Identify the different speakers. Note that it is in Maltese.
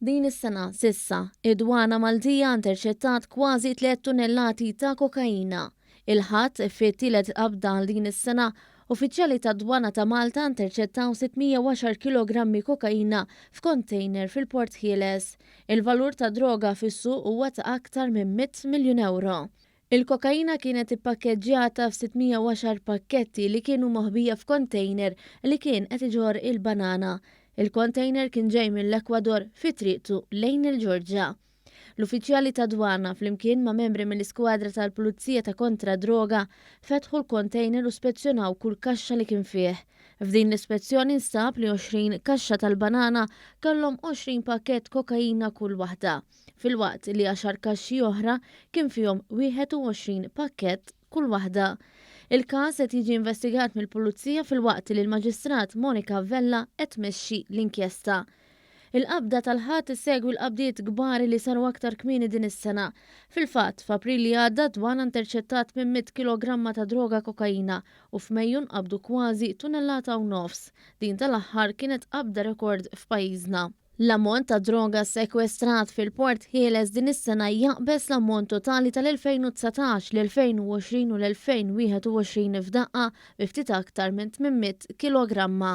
Speaker 1: Din is-sena sissa, id-dwana Maltija interċettat kważi 3 tunnellati ta' kokaina. Il-ħadd fit-tielet qabda għal din is-sena uffiċjali tad-dwana ta' Malta interċettaw 610 kg kokaina f'container fil-Port Ħieles. Il-valur ta' droga fis-suq huwa ta' aktar minn 100 miljun euro. Il-kokaina kienet ippakkeġġjata f'610 pakketti li kienu moħbija f'container li kien qed iġorr il-banana. Il-container kien ġej mill-Ekwador fi triqtu lejn il-Ġorġja. L-uffiċjali ta' dwana flimkien ma' membri mill-iskwadra tal-Pulizija ta' kontra droga fetħu l-container u spezzjonaw kull kaxxa li kien fih. F'din l-ispezzjoni nstab li 20 kaxxa tal-banana kellhom 20 pakkett kokaina kull waħda, filwaqt li 10 kaxxi oħra kien fihom 21 pakkett kull waħda. Il-każ qed jiġi investigat mill-Pulizija filwaqt li l-Maġistrat Monika Vella qed tmexxi l-inkjesta. Il-qabda tal-ħadd issegwi l-qabdiet kbar li saru aktar kmieni din is-sena. Fil-fatt, f'April li għadda dwana interċettat minn 100 kilogramma ta' droga kokaina u f'Mejju nqabdu kważi tunnellata u nofs. Din tal-aħħar kienet qabda rekord f'pajjiżna. L-ammont ta' droga sekwestrat fil-Port Ħieles din is-sena jaqbes l-ammont totali tal-2019 l-2020 u l-2021 f'daqqa bi ftit aktar minn 800 kilogramma.